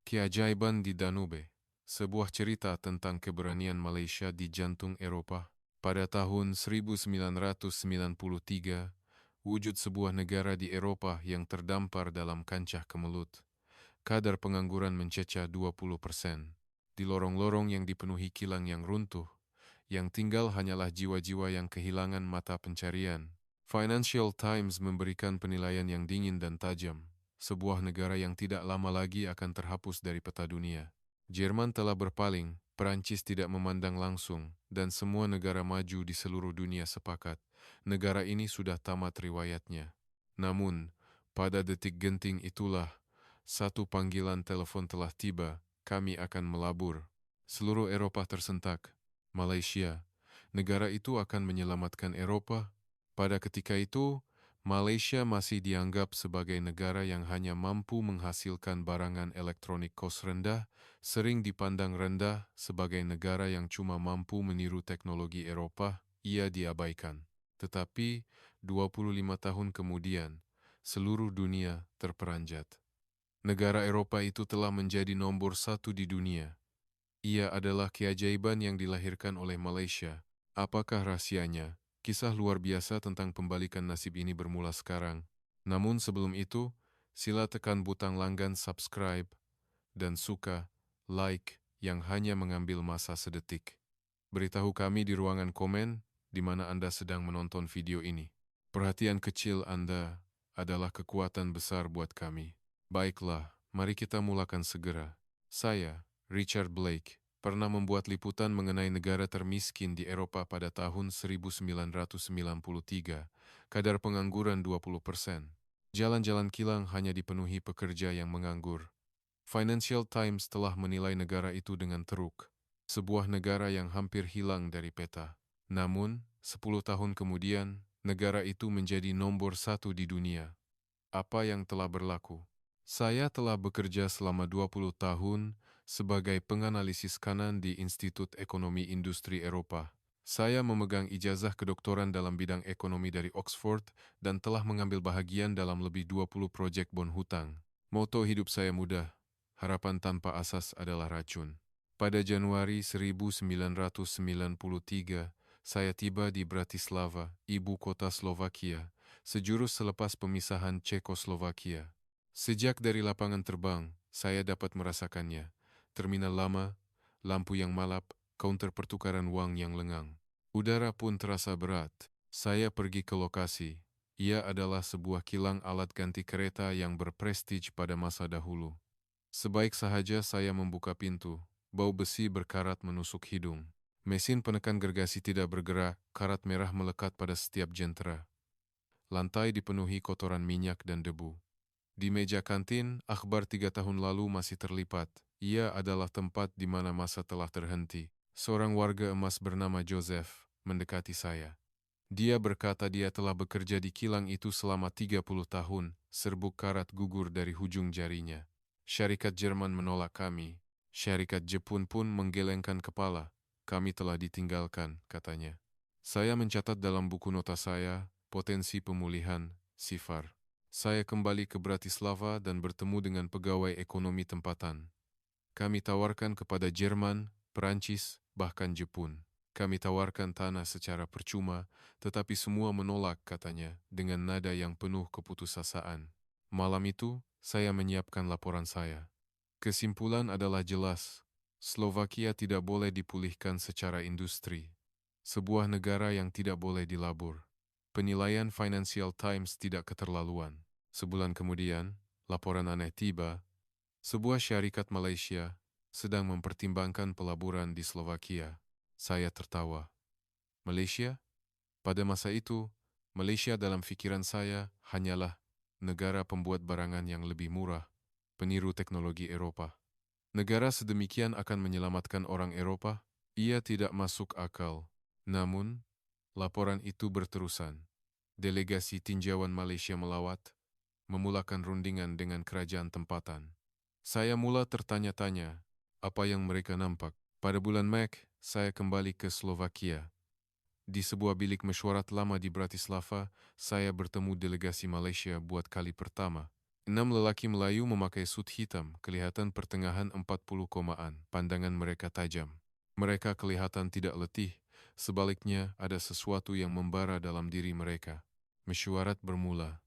Keajaiban di Danube, sebuah cerita tentang keberanian Malaysia di jantung Eropah. Pada tahun 1993, wujud sebuah negara di Eropah yang terdampar dalam kancah kemelut. Kadar pengangguran mencecah 20%. Di lorong-lorong yang dipenuhi kilang yang runtuh, yang tinggal hanyalah jiwa-jiwa yang kehilangan mata pencarian. Financial Times memberikan penilaian yang dingin dan tajam. Sebuah negara yang tidak lama lagi akan terhapus dari peta dunia. Jerman telah berpaling, Perancis tidak memandang langsung, dan semua negara maju di seluruh dunia sepakat. Negara ini sudah tamat riwayatnya. Namun, pada detik genting itulah, satu panggilan telepon telah tiba, kami akan melabur. Seluruh Eropah tersentak. Malaysia, negara itu akan menyelamatkan Eropah. Pada ketika itu, Malaysia masih dianggap sebagai negara yang hanya mampu menghasilkan barangan elektronik kos rendah, sering dipandang rendah sebagai negara yang cuma mampu meniru teknologi Eropah, ia diabaikan. Tetapi, 25 tahun kemudian, seluruh dunia terperanjat. Negara Eropah itu telah menjadi nomor satu di dunia. Ia adalah keajaiban yang dilahirkan oleh Malaysia. Apakah rahasianya? Kisah luar biasa tentang pembalikan nasib ini bermula sekarang. Namun sebelum itu, sila tekan butang langgan subscribe dan suka, like yang hanya mengambil masa sedetik. Beritahu kami di ruangan komen di mana Anda sedang menonton video ini. Perhatian kecil Anda adalah kekuatan besar buat kami. Baiklah, mari kita mulakan segera. Saya, Richard Blake, pernah membuat liputan mengenai negara termiskin di Eropa pada tahun 1993, kadar pengangguran 20%. Jalan-jalan kilang hanya dipenuhi pekerja yang menganggur. Financial Times telah menilai negara itu dengan teruk, sebuah negara yang hampir hilang dari peta. Namun, 10 tahun kemudian, negara itu menjadi nomor satu di dunia. Apa yang telah berlaku? Saya telah bekerja selama 20 tahun sebagai penganalisis kanan di Institut Ekonomi Industri Eropa. Saya memegang ijazah kedoktoran dalam bidang ekonomi dari Oxford dan telah mengambil bahagian dalam lebih 20 proyek bon hutang. Moto hidup saya mudah, harapan tanpa asas adalah racun. Pada Januari 1993, saya tiba di Bratislava, ibu kota Slovakia, sejurus selepas pemisahan Cekoslovakia. Sejak dari lapangan terbang, saya dapat merasakannya. Terminal lama, lampu yang malap, kaunter pertukaran uang yang lengang. Udara pun terasa berat. Saya pergi ke lokasi. Ia adalah sebuah kilang alat ganti kereta yang berprestij pada masa dahulu. Sebaik sahaja saya membuka pintu, bau besi berkarat menusuk hidung. Mesin penekan gergasi tidak bergerak, karat merah melekat pada setiap jentera. Lantai dipenuhi kotoran minyak dan debu. Di meja kantin, akhbar 3 tahun lalu masih terlipat. Ia adalah tempat di mana masa telah terhenti. Seorang warga emas bernama Joseph mendekati saya. Dia berkata dia telah bekerja di kilang itu selama 30 tahun, serbuk karat gugur dari hujung jarinya. Syarikat Jerman menolak kami. Syarikat Jepun pun menggelengkan kepala. Kami telah ditinggalkan, katanya. Saya mencatat dalam buku nota saya, potensi pemulihan, sifar. Saya kembali ke Bratislava dan bertemu dengan pegawai ekonomi tempatan. Kami tawarkan kepada Jerman, Perancis, bahkan Jepun. Kami tawarkan tanah secara percuma, tetapi semua menolak, katanya, dengan nada yang penuh keputusasaan. Malam itu, saya menyiapkan laporan saya. Kesimpulan adalah jelas. Slovakia tidak boleh dipulihkan secara industri. Sebuah negara yang tidak boleh dilabur. Penilaian Financial Times tidak keterlaluan. Sebulan kemudian, laporan aneh tiba. Sebuah syarikat Malaysia sedang mempertimbangkan pelaburan di Slovakia. Saya tertawa. Malaysia? Pada masa itu, Malaysia dalam pikiran saya hanyalah negara pembuat barangan yang lebih murah, peniru teknologi Eropa. Negara sedemikian akan menyelamatkan orang Eropa? Ia tidak masuk akal. Namun, laporan itu berterusan. Delegasi tinjauan Malaysia melawat, memulakan rundingan dengan kerajaan tempatan. Saya mula tertanya-tanya, apa yang mereka nampak. Pada bulan Mac, saya kembali ke Slovakia. Di sebuah bilik mesyuarat lama di Bratislava, saya bertemu delegasi Malaysia buat kali pertama. 6 lelaki Melayu memakai sut hitam, kelihatan pertengahan 40 komaan, pandangan mereka tajam. Mereka kelihatan tidak letih, sebaliknya ada sesuatu yang membara dalam diri mereka. Mesyuarat bermula.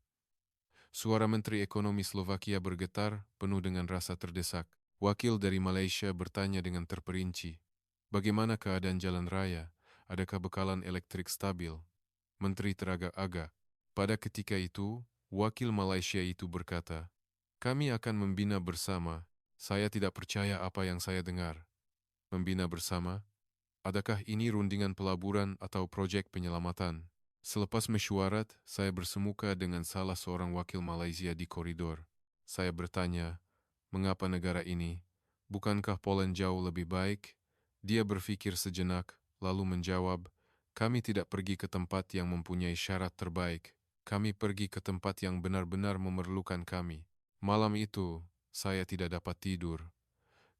Suara Menteri Ekonomi Slovakia bergetar, penuh dengan rasa terdesak. Wakil dari Malaysia bertanya dengan terperinci, bagaimana keadaan jalan raya? Adakah bekalan elektrik stabil? Menteri teragak-agak. Pada ketika itu, wakil Malaysia itu berkata, kami akan membina bersama. Saya tidak percaya apa yang saya dengar. Membina bersama? Adakah ini rundingan pelaburan atau proyek penyelamatan? Selepas mesyuarat, saya bersemuka dengan salah seorang wakil Malaysia di koridor. Saya bertanya, mengapa negara ini? Bukankah Poland jauh lebih baik? Dia berpikir sejenak, lalu menjawab, kami tidak pergi ke tempat yang mempunyai syarat terbaik. Kami pergi ke tempat yang benar-benar memerlukan kami. Malam itu, saya tidak dapat tidur.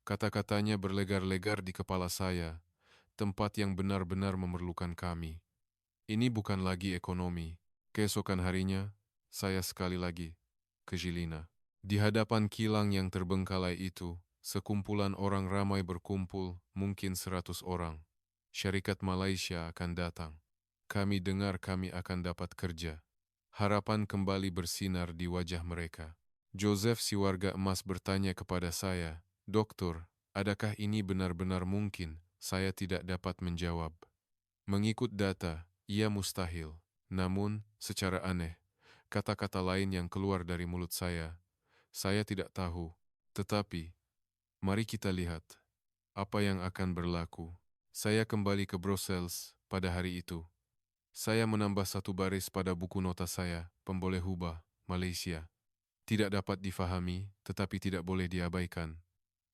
Kata-katanya berlegar-legar di kepala saya, tempat yang benar-benar memerlukan kami. Ini bukan lagi ekonomi. Keesokan harinya, saya sekali lagi ke Jilina. Di hadapan kilang yang terbengkalai itu, sekumpulan orang ramai berkumpul, mungkin 100 orang. Syarikat Malaysia akan datang. Kami dengar kami akan dapat kerja. Harapan kembali bersinar di wajah mereka. Joseph si warga emas bertanya kepada saya, Doktor, adakah ini benar-benar mungkin? Saya tidak dapat menjawab. Mengikut data, ia mustahil. Namun, secara aneh, kata-kata lain yang keluar dari mulut saya tidak tahu. Tetapi, mari kita lihat apa yang akan berlaku. Saya kembali ke Brussels pada hari itu. Saya menambah satu baris pada buku nota saya, pemboleh hubah, Malaysia. Tidak dapat difahami, tetapi tidak boleh diabaikan.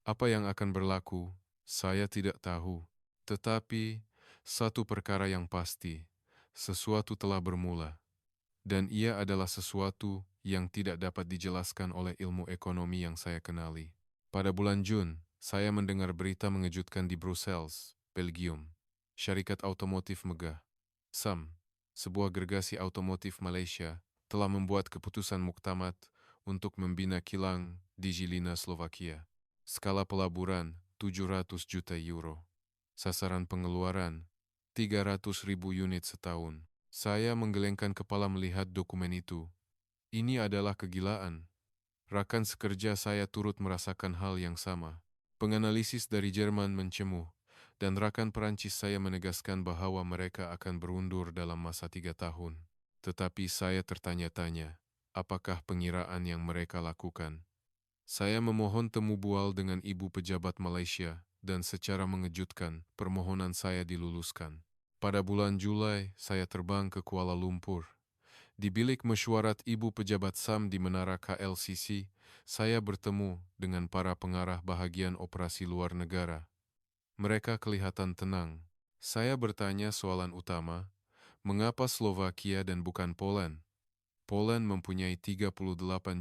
Apa yang akan berlaku, saya tidak tahu. Tetapi, satu perkara yang pasti, sesuatu telah bermula. Dan ia adalah sesuatu yang tidak dapat dijelaskan oleh ilmu ekonomi yang saya kenali. Pada bulan Jun, saya mendengar berita mengejutkan di Brussels, Belgium. Syarikat otomotif megah, SAM, sebuah gergasi otomotif Malaysia, telah membuat keputusan muktamad untuk membina kilang di Žilina, Slovakia. Skala pelaburan 700 juta euro. Sasaran pengeluaran 300.000 unit setahun. Saya menggelengkan kepala melihat dokumen itu. Ini adalah kegilaan. Rakan sekerja saya turut merasakan hal yang sama. Penganalisis dari Jerman mencemuh, dan rakan Perancis saya menegaskan bahwa mereka akan berundur dalam masa 3 tahun. Tetapi saya tertanya-tanya, apakah pengiraan yang mereka lakukan? Saya memohon temu bual dengan ibu pejabat Malaysia, dan secara mengejutkan, permohonan saya diluluskan. Pada bulan Julai, saya terbang ke Kuala Lumpur. Di bilik mesyuarat ibu pejabat SAM di Menara KLCC, saya bertemu dengan para pengarah bahagian operasi luar negara. Mereka kelihatan tenang. Saya bertanya soalan utama, mengapa Slovakia dan bukan Poland? Poland mempunyai 38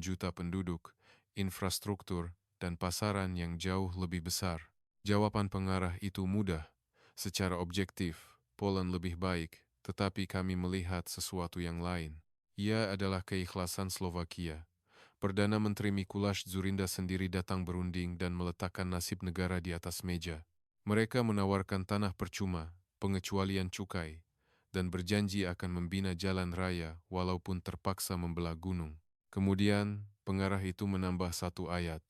juta penduduk, infrastruktur, dan pasaran yang jauh lebih besar. Jawaban pengarah itu mudah. Secara objektif, Poland lebih baik, tetapi kami melihat sesuatu yang lain. Ia adalah keikhlasan Slovakia. Perdana Menteri Mikuláš Dzurinda sendiri datang berunding dan meletakkan nasib negara di atas meja. Mereka menawarkan tanah percuma, pengecualian cukai, dan berjanji akan membina jalan raya walaupun terpaksa membelah gunung. Kemudian, pengarah itu menambah satu ayat.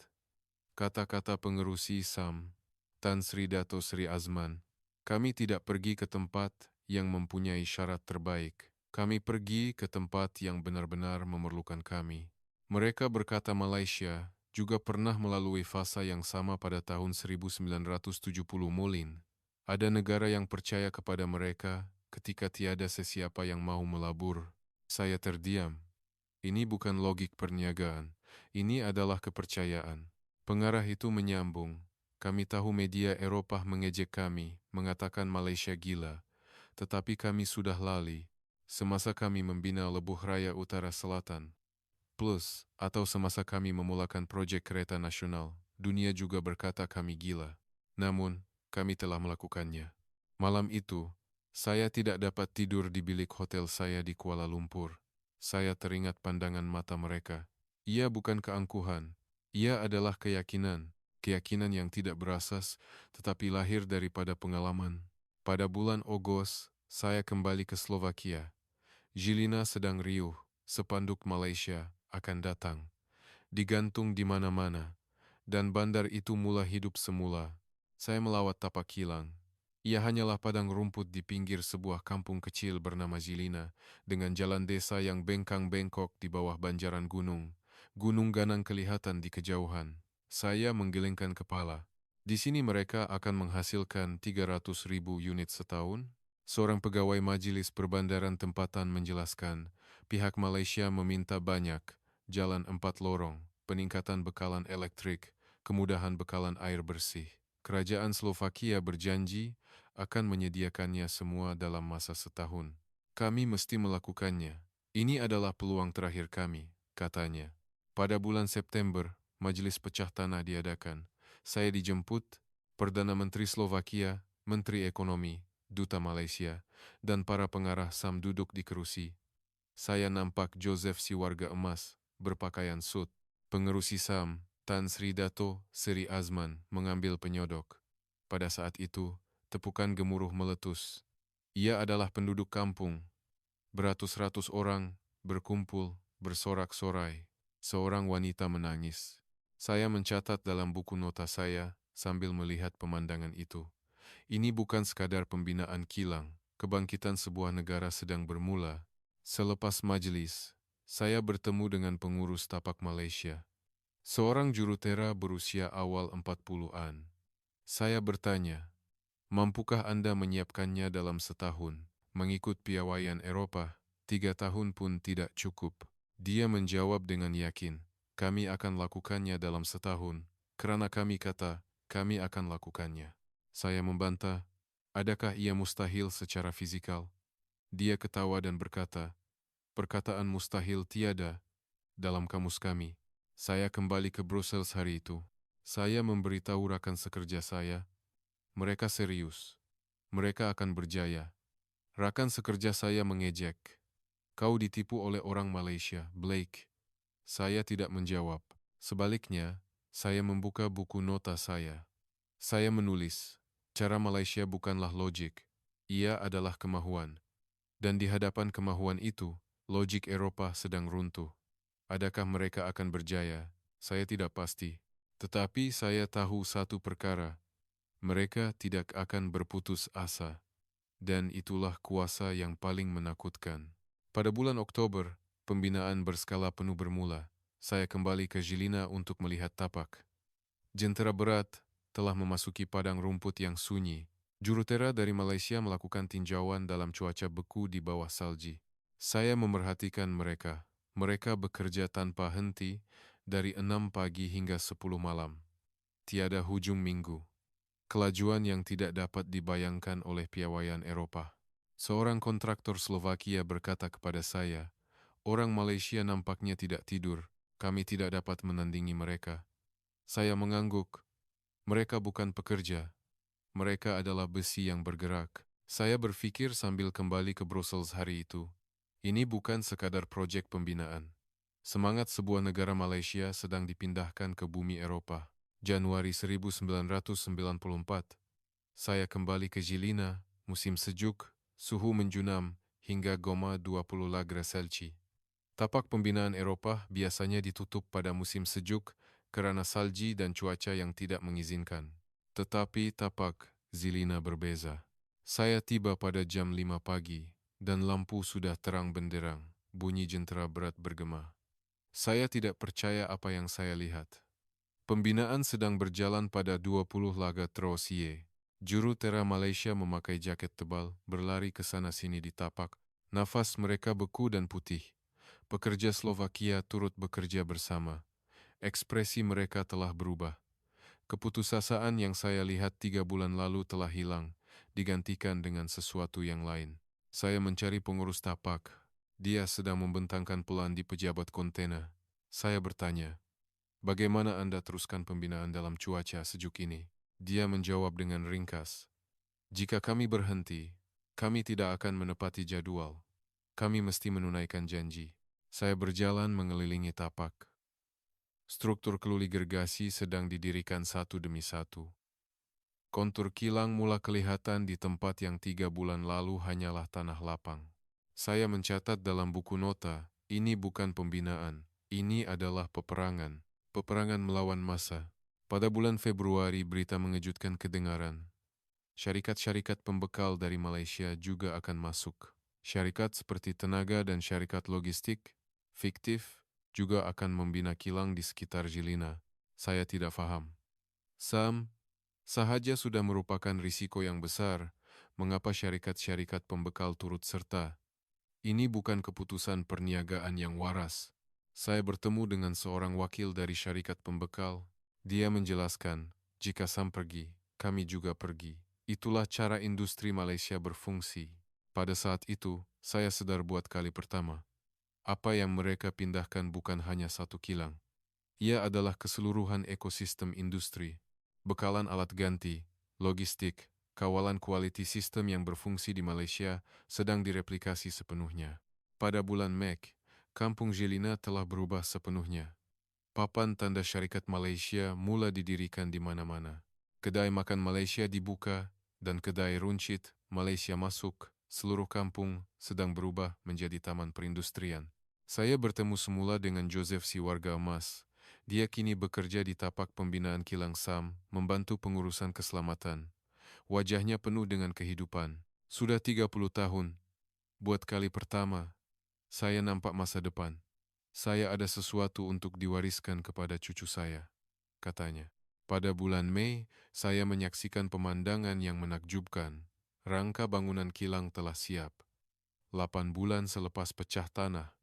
Kata-kata pengerusi SAM, Tan Sri Dato Sri Azman, kami tidak pergi ke tempat yang mempunyai syarat terbaik. Kami pergi ke tempat yang benar-benar memerlukan kami. Mereka berkata Malaysia juga pernah melalui fasa yang sama pada tahun 1970 Molin. Ada negara yang percaya kepada mereka ketika tiada sesiapa yang mau melabur. Saya terdiam. Ini bukan logik perniagaan. Ini adalah kepercayaan. Pengarah itu menyambung. Kami tahu media Eropa mengejek kami, mengatakan Malaysia gila. Tetapi kami sudah lali. Semasa kami membina Lebuh Raya Utara Selatan, plus, atau semasa kami memulakan proyek kereta nasional, dunia juga berkata kami gila. Namun, kami telah melakukannya. Malam itu, saya tidak dapat tidur di bilik hotel saya di Kuala Lumpur. Saya teringat pandangan mata mereka. Ia bukan keangkuhan. Ia adalah keyakinan. Keyakinan yang tidak berasas, tetapi lahir daripada pengalaman. Pada bulan Ogos, saya kembali ke Slovakia. Jilina sedang riuh. Sepanduk Malaysia akan datang. Digantung di mana-mana. Dan bandar itu mulai hidup semula. Saya melawat tapak kilang. Ia hanyalah padang rumput di pinggir sebuah kampung kecil bernama Jilina, dengan jalan desa yang bengkang-bengkok di bawah banjaran gunung. Gunung Ganang kelihatan di kejauhan. Saya menggelengkan kepala. Di sini mereka akan menghasilkan 300.000 unit setahun? Seorang pegawai majelis perbandaran tempatan menjelaskan, pihak Malaysia meminta banyak, jalan 4 lorong, peningkatan bekalan elektrik, kemudahan bekalan air bersih. Kerajaan Slovakia berjanji akan menyediakannya semua dalam masa setahun. Kami mesti melakukannya. Ini adalah peluang terakhir kami, katanya. Pada bulan September, Majelis Pecah Tanah diadakan. Saya dijemput, Perdana Menteri Slovakia, Menteri Ekonomi, Duta Malaysia, dan para pengarah SAM duduk di kerusi. Saya nampak Joseph si warga emas, berpakaian sut. Pengerusi SAM, Tan Sri Dato Seri Azman, mengambil penyodok. Pada saat itu, tepukan gemuruh meletus. Ia adalah penduduk kampung. Beratus-ratus orang berkumpul, bersorak-sorai. Seorang wanita menangis. Saya mencatat dalam buku nota saya sambil melihat pemandangan itu. Ini bukan sekadar pembinaan kilang. Kebangkitan sebuah negara sedang bermula. Selepas majelis, saya bertemu dengan pengurus tapak Malaysia. Seorang jurutera berusia awal 40-an. Saya bertanya, mampukah Anda menyiapkannya dalam setahun? Mengikut piawaian Eropa, 3 tahun pun tidak cukup. Dia menjawab dengan yakin, kami akan lakukannya dalam setahun, kerana kami kata, kami akan lakukannya. Saya membantah, adakah ia mustahil secara fizikal? Dia ketawa dan berkata, perkataan mustahil tiada dalam kamus kami. Saya kembali ke Brussels hari itu. Saya memberitahu rakan sekerja saya, mereka serius. Mereka akan berjaya. Rakan sekerja saya mengejek. Kau ditipu oleh orang Malaysia, Blake. Saya tidak menjawab. Sebaliknya, saya membuka buku nota saya. Saya menulis, cara Malaysia bukanlah logik. Ia adalah kemahuan. Dan di hadapan kemahuan itu, logik Eropa sedang runtuh. Adakah mereka akan berjaya? Saya tidak pasti. Tetapi saya tahu satu perkara. Mereka tidak akan berputus asa. Dan itulah kuasa yang paling menakutkan. Pada bulan Oktober, pembinaan berskala penuh bermula. Saya kembali ke Jilina untuk melihat tapak. Jentera berat telah memasuki padang rumput yang sunyi. Jurutera dari Malaysia melakukan tinjauan dalam cuaca beku di bawah salji. Saya memerhatikan mereka. Mereka bekerja tanpa henti dari 6 pagi hingga 10 malam. Tiada hujung minggu. Kelajuan yang tidak dapat dibayangkan oleh piawaian Eropa. Seorang kontraktor Slovakia berkata kepada saya, orang Malaysia nampaknya tidak tidur. Kami tidak dapat menandingi mereka. Saya mengangguk. Mereka bukan pekerja. Mereka adalah besi yang bergerak. Saya berpikir sambil kembali ke Brussels hari itu. Ini bukan sekadar proyek pembinaan. Semangat sebuah negara Malaysia sedang dipindahkan ke bumi Eropa. Januari 1994. Saya kembali ke Jilina, musim sejuk, suhu menjunam hingga Goma 20 Lagre Celci. Tapak pembinaan Eropa biasanya ditutup pada musim sejuk kerana salji dan cuaca yang tidak mengizinkan. Tetapi tapak Jilina berbeza. Saya tiba pada jam 5 pagi dan lampu sudah terang benderang, bunyi jentera berat bergema. Saya tidak percaya apa yang saya lihat. Pembinaan sedang berjalan pada 20 laga Trosie. Jurutera Malaysia memakai jaket tebal, berlari ke sana-sini di tapak. Nafas mereka beku dan putih. Pekerja Slovakia turut bekerja bersama. Ekspresi mereka telah berubah. Keputusasaan yang saya lihat 3 bulan lalu telah hilang, digantikan dengan sesuatu yang lain. Saya mencari pengurus tapak. Dia sedang membentangkan pelan di pejabat kontena. Saya bertanya, bagaimana Anda teruskan pembinaan dalam cuaca sejuk ini? Dia menjawab dengan ringkas. Jika kami berhenti, kami tidak akan menepati jadwal. Kami mesti menunaikan janji. Saya berjalan mengelilingi tapak. Struktur keluli gergasi sedang didirikan satu demi satu. Kontur kilang mula kelihatan di tempat yang 3 bulan lalu hanyalah tanah lapang. Saya mencatat dalam buku nota, ini bukan pembinaan, ini adalah peperangan. Peperangan melawan massa. Pada bulan Februari berita mengejutkan kedengaran. Syarikat-syarikat pembekal dari Malaysia juga akan masuk. Syarikat seperti tenaga dan syarikat logistik, fiktif, juga akan membina kilang di sekitar Jilina. Saya tidak faham. Sam, sahaja sudah merupakan risiko yang besar, mengapa syarikat-syarikat pembekal turut serta? Ini bukan keputusan perniagaan yang waras. Saya bertemu dengan seorang wakil dari syarikat pembekal. Dia menjelaskan, jika Sam pergi, kami juga pergi. Itulah cara industri Malaysia berfungsi. Pada saat itu, saya sedar buat kali pertama. Apa yang mereka pindahkan bukan hanya satu kilang. Ia adalah keseluruhan ekosistem industri. Bekalan alat ganti, logistik, kawalan quality system yang berfungsi di Malaysia sedang direplikasi sepenuhnya. Pada bulan Mei, Kampung Jilina telah berubah sepenuhnya. Papan tanda syarikat Malaysia mula didirikan di mana-mana. Kedai makan Malaysia dibuka dan kedai runcit Malaysia masuk. Seluruh kampung sedang berubah menjadi taman perindustrian. Saya bertemu semula dengan Joseph si warga emas. Dia kini bekerja di tapak pembinaan kilang Sam, membantu pengurusan keselamatan. Wajahnya penuh dengan kehidupan. Sudah 30 tahun. Buat kali pertama, saya nampak masa depan. Saya ada sesuatu untuk diwariskan kepada cucu saya, katanya. Pada bulan Mei, saya menyaksikan pemandangan yang menakjubkan. Rangka bangunan kilang telah siap. 8 bulan selepas pecah tanah.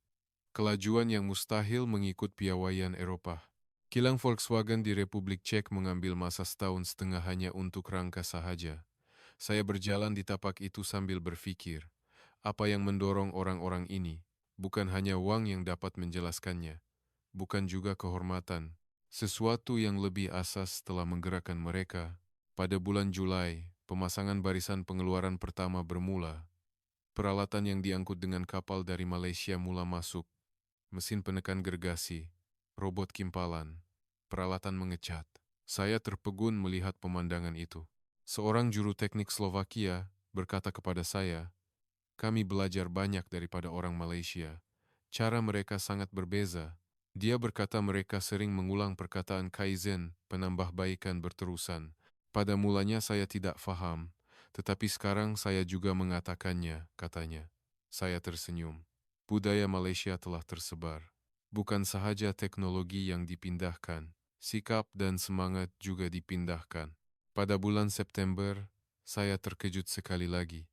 Kelajuan yang mustahil mengikut piawaian Eropah. Kilang Volkswagen di Republik Czech mengambil masa setahun setengah hanya untuk rangka sahaja. Saya berjalan di tapak itu sambil berpikir, apa yang mendorong orang-orang ini? Bukan hanya uang yang dapat menjelaskannya, bukan juga kehormatan. Sesuatu yang lebih asas telah menggerakkan mereka. Pada bulan Julai, pemasangan barisan pengeluaran pertama bermula. Peralatan yang diangkut dengan kapal dari Malaysia mula masuk. Mesin penekan gergasi, robot kimpalan, peralatan mengecat. Saya terpegun melihat pemandangan itu. Seorang juru teknik Slovakia berkata kepada saya, kami belajar banyak daripada orang Malaysia. Cara mereka sangat berbeza. Dia berkata mereka sering mengulang perkataan kaizen, penambahbaikan berterusan. Pada mulanya saya tidak faham, tetapi sekarang saya juga mengatakannya, katanya. Saya tersenyum. Budaya Malaysia telah tersebar. Bukan sahaja teknologi yang dipindahkan, sikap dan semangat juga dipindahkan. Pada bulan September, saya terkejut sekali lagi.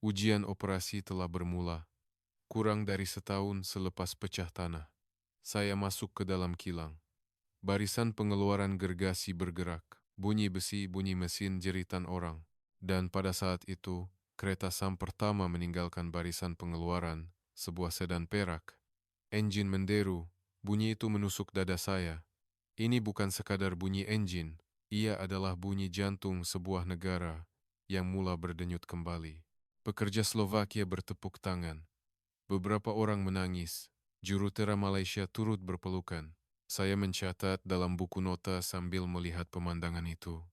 Ujian operasi telah bermula. Kurang dari setahun selepas pecah tanah, saya masuk ke dalam kilang. Barisan pengeluaran gergasi bergerak, bunyi besi, bunyi mesin, jeritan orang. Dan pada saat itu, kereta Sam pertama meninggalkan barisan pengeluaran, sebuah sedan perak. Enjin menderu, bunyi itu menusuk dada saya. Ini bukan sekadar bunyi enjin, ia adalah bunyi jantung sebuah negara yang mula berdenyut kembali. Pekerja Slovakia bertepuk tangan. Beberapa orang menangis. Jurutera Malaysia turut berpelukan. Saya mencatat dalam buku nota sambil melihat pemandangan itu.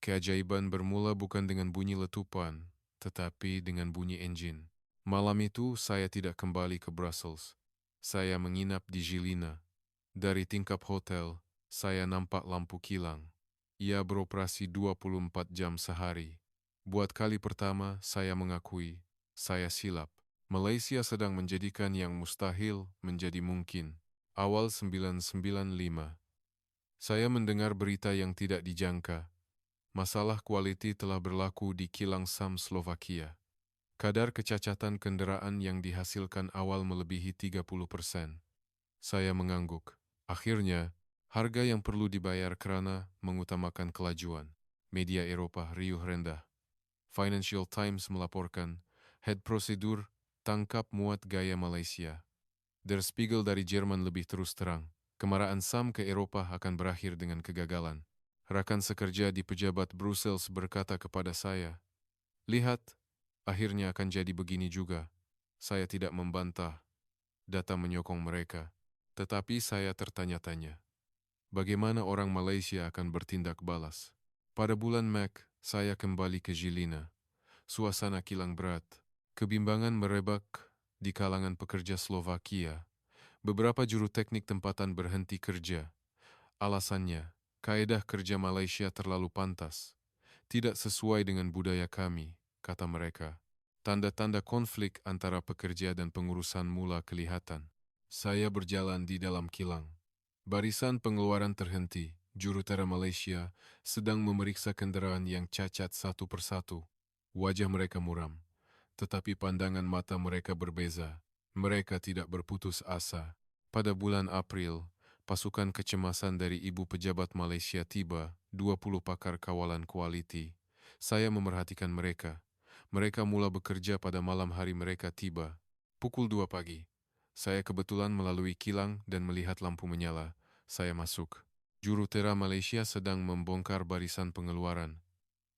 Keajaiban bermula bukan dengan bunyi letupan, tetapi dengan bunyi enjin. Malam itu saya tidak kembali ke Brussels. Saya menginap di Jilina. Dari tingkap hotel, saya nampak lampu kilang. Ia beroperasi 24 jam sehari. Buat kali pertama, saya mengakui, saya silap. Malaysia sedang menjadikan yang mustahil menjadi mungkin. Awal 995. Saya mendengar berita yang tidak dijangka. Masalah kualiti telah berlaku di kilang Sam Slovakia. Kadar kecacatan kendaraan yang dihasilkan awal melebihi 30%. Saya mengangguk. Akhirnya, harga yang perlu dibayar kerana mengutamakan kelajuan. Media Eropah riuh rendah. Financial Times melaporkan, head prosedur, tangkap muat gaya Malaysia. Der Spiegel dari Jerman lebih terus terang. Kemarahan Sam ke Eropah akan berakhir dengan kegagalan. Rakan sekerja di pejabat Brussels berkata kepada saya, lihat, akhirnya akan jadi begini juga. Saya tidak membantah. Data menyokong mereka. Tetapi saya tertanya-tanya. Bagaimana orang Malaysia akan bertindak balas? Pada bulan Mac, saya kembali ke Jilina. Suasana kilang berat. Kebimbangan merebak di kalangan pekerja Slovakia. Beberapa juru teknik tempatan berhenti kerja. Alasannya, kaedah kerja Malaysia terlalu pantas. Tidak sesuai dengan budaya kami, kata mereka. Tanda-tanda konflik antara pekerja dan pengurusan mula kelihatan. Saya berjalan di dalam kilang. Barisan pengeluaran terhenti. Jurutera Malaysia sedang memeriksa kendaraan yang cacat satu persatu. Wajah mereka muram, tetapi pandangan mata mereka berbeza. Mereka tidak berputus asa. Pada bulan April, pasukan kecemasan dari Ibu Pejabat Malaysia tiba, 20 pakar kawalan kualiti. Saya memerhatikan mereka. Mereka mula bekerja pada malam hari mereka tiba. Pukul 2 pagi. Saya kebetulan melalui kilang dan melihat lampu menyala. Saya masuk. Jurutera Malaysia sedang membongkar barisan pengeluaran.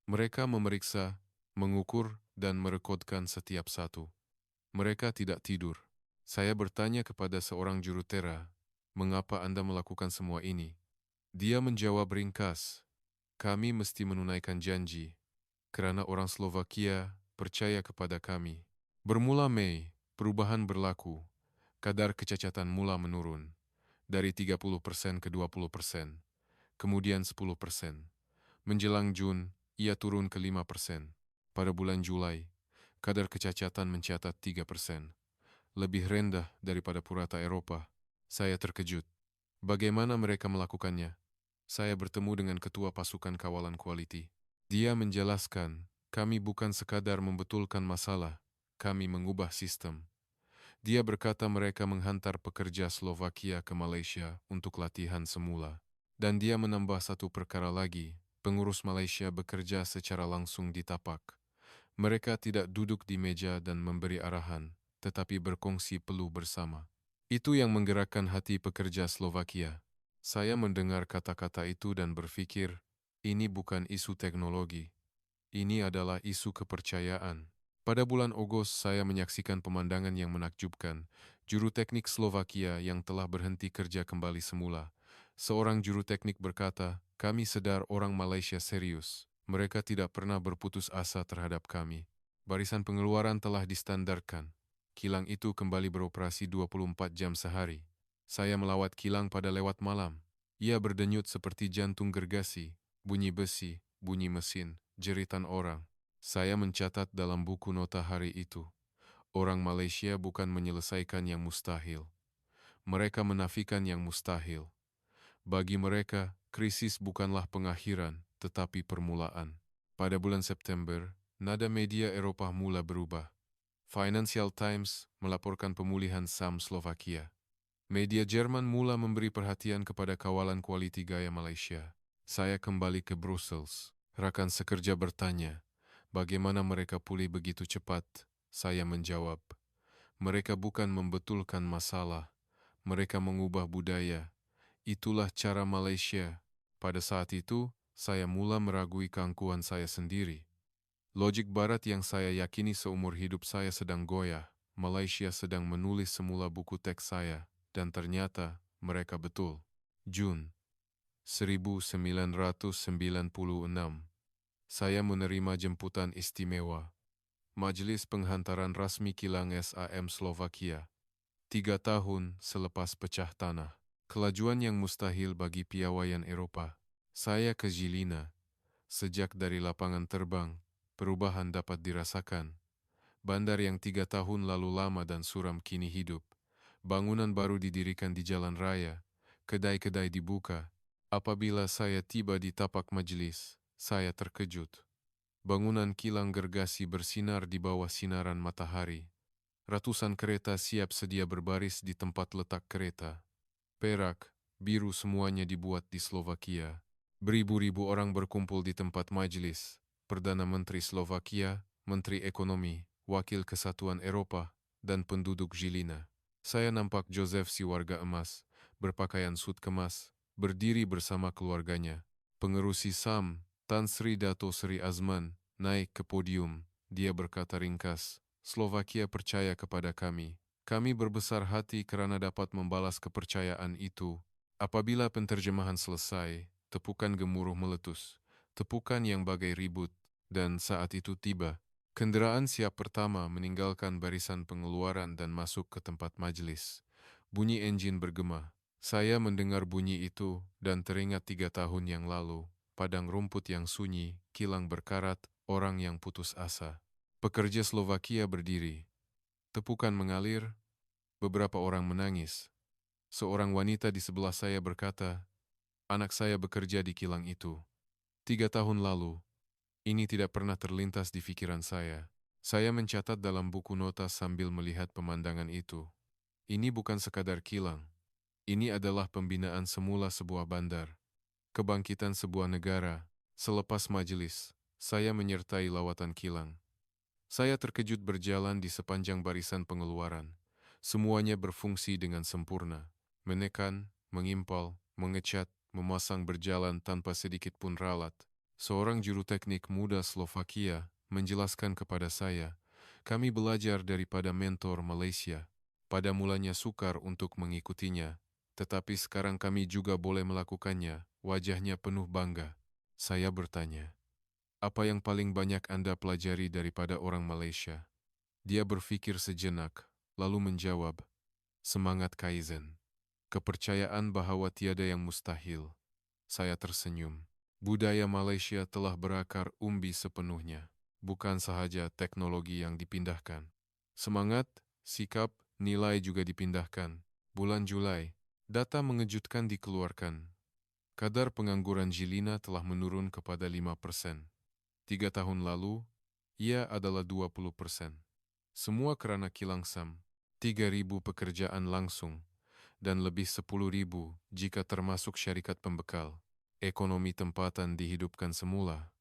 Mereka memeriksa, mengukur, dan merekodkan setiap satu. Mereka tidak tidur. Saya bertanya kepada seorang jurutera, "Mengapa Anda melakukan semua ini?" Dia menjawab ringkas, "Kami mesti menunaikan janji, kerana orang Slovakia percaya kepada kami." Bermula Mei, perubahan berlaku. Kadar kecacatan mula menurun, dari 30% ke 20%, kemudian 10%. Menjelang Jun, ia turun ke 5%. Pada bulan Julai, kadar kecacatan mencatat 3%. Lebih rendah daripada purata Eropa. Saya terkejut. Bagaimana mereka melakukannya? Saya bertemu dengan ketua pasukan kawalan kualiti. Dia menjelaskan, kami bukan sekadar membetulkan masalah, kami mengubah sistem. Dia berkata mereka menghantar pekerja Slovakia ke Malaysia untuk latihan semula. Dan dia menambah satu perkara lagi, pengurus Malaysia bekerja secara langsung di tapak. Mereka tidak duduk di meja dan memberi arahan, tetapi berkongsi peluh bersama. Itu yang menggerakkan hati pekerja Slovakia. Saya mendengar kata-kata itu dan berpikir, ini bukan isu teknologi. Ini adalah isu kepercayaan. Pada bulan Agustus saya menyaksikan pemandangan yang menakjubkan. Juru teknik Slovakia yang telah berhenti kerja kembali semula. Seorang juru teknik berkata, kami sedar orang Malaysia serius. Mereka tidak pernah berputus asa terhadap kami. Barisan pengeluaran telah distandarkan. Kilang itu kembali beroperasi 24 jam sehari. Saya melawat kilang pada lewat malam. Ia berdenyut seperti jantung gergasi, bunyi besi, bunyi mesin, jeritan orang. Saya mencatat dalam buku nota hari itu. Orang Malaysia bukan menyelesaikan yang mustahil. Mereka menafikan yang mustahil. Bagi mereka, krisis bukanlah pengakhiran, tetapi permulaan. Pada bulan September, nada media Eropah mula berubah. Financial Times melaporkan pemulihan saham Slovakia. Media Jerman mula memberi perhatian kepada kawalan kualiti gaya Malaysia. Saya kembali ke Brussels. Rakan sekerja bertanya, bagaimana mereka pulih begitu cepat? Saya menjawab, mereka bukan membetulkan masalah, mereka mengubah budaya. Itulah cara Malaysia. Pada saat itu, saya mula meragui keangkuhan saya sendiri. Logik barat yang saya yakini seumur hidup saya sedang goyah. Malaysia sedang menulis semula buku teks saya, dan ternyata mereka betul. Jun 1996. Saya menerima jemputan istimewa. Majelis Penghantaran Rasmi Kilang SAM Slovakia. 3 tahun selepas pecah tanah. Kelajuan yang mustahil bagi piawaian Eropa. Saya ke Jilina. Sejak dari lapangan terbang, perubahan dapat dirasakan. Bandar yang 3 tahun lalu lama dan suram kini hidup. Bangunan baru didirikan di jalan raya. Kedai-kedai dibuka. Apabila saya tiba di tapak majelis, saya terkejut. Bangunan kilang gergasi bersinar di bawah sinaran matahari. Ratusan kereta siap sedia berbaris di tempat letak kereta. Perak, biru semuanya dibuat di Slovakia. Beribu-ribu orang berkumpul di tempat majelis. Perdana Menteri Slovakia, Menteri Ekonomi, Wakil Kesatuan Eropa, dan penduduk Jilina. Saya nampak Joseph si warga emas, berpakaian sut kemas, berdiri bersama keluarganya. Pengerusi SAM, Tan Sri Dato Sri Azman, naik ke podium. Dia berkata ringkas, Slovakia percaya kepada kami. Kami berbesar hati kerana dapat membalas kepercayaan itu. Apabila penterjemahan selesai, tepukan gemuruh meletus. Tepukan yang bagai ribut, dan saat itu tiba. Kendaraan siap pertama meninggalkan barisan pengeluaran dan masuk ke tempat majelis. Bunyi enjin bergema. Saya mendengar bunyi itu dan teringat 3 tahun yang lalu. Padang rumput yang sunyi, kilang berkarat, orang yang putus asa. Pekerja Slovakia berdiri. Tepukan mengalir, beberapa orang menangis. Seorang wanita di sebelah saya berkata, "Anak saya bekerja di kilang itu. 3 tahun lalu, ini tidak pernah terlintas di pikiran saya." Saya mencatat dalam buku nota sambil melihat pemandangan itu. Ini bukan sekadar kilang. Ini adalah pembinaan semula sebuah bandar. Kebangkitan sebuah negara. Selepas majelis, saya menyertai lawatan kilang. Saya terkejut berjalan di sepanjang barisan pengeluaran. Semuanya berfungsi dengan sempurna. Menekan, mengimpal, mengecat, memasang berjalan tanpa sedikit pun ralat. Seorang juru teknik muda Slovakia menjelaskan kepada saya, kami belajar daripada mentor Malaysia. Pada mulanya sukar untuk mengikutinya, tetapi sekarang kami juga boleh melakukannya. Wajahnya penuh bangga. Saya bertanya, apa yang paling banyak Anda pelajari daripada orang Malaysia? Dia berpikir sejenak, lalu menjawab, semangat Kaizen. Kepercayaan bahwa tiada yang mustahil. Saya tersenyum. Budaya Malaysia telah berakar umbi sepenuhnya. Bukan sahaja teknologi yang dipindahkan. Semangat, sikap, nilai juga dipindahkan. Bulan Julai, data mengejutkan dikeluarkan. Kadar pengangguran Jilina telah menurun kepada 5%. 3 tahun lalu, ia adalah 20%. Semua kerana kilang SAM. 3.000 pekerjaan langsung, dan lebih 10.000 jika termasuk syarikat pembekal. Ekonomi tempatan dihidupkan semula.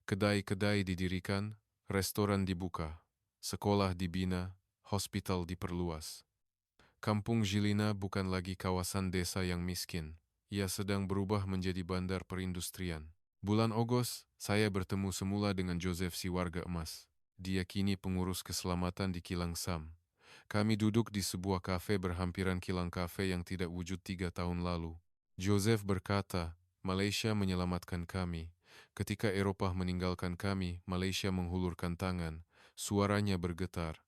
Kedai-kedai didirikan, restoran dibuka, sekolah dibina, hospital diperluas. Kampung Jilina bukan lagi kawasan desa yang miskin. Ia sedang berubah menjadi bandar perindustrian. Bulan Ogos, saya bertemu semula dengan Joseph si warga emas. Dia kini pengurus keselamatan di Kilang SAM. Kami duduk di sebuah kafe berhampiran kilang kafe yang tidak wujud 3 tahun lalu. Joseph berkata, Malaysia menyelamatkan kami. Ketika Eropah meninggalkan kami, Malaysia menghulurkan tangan. Suaranya bergetar.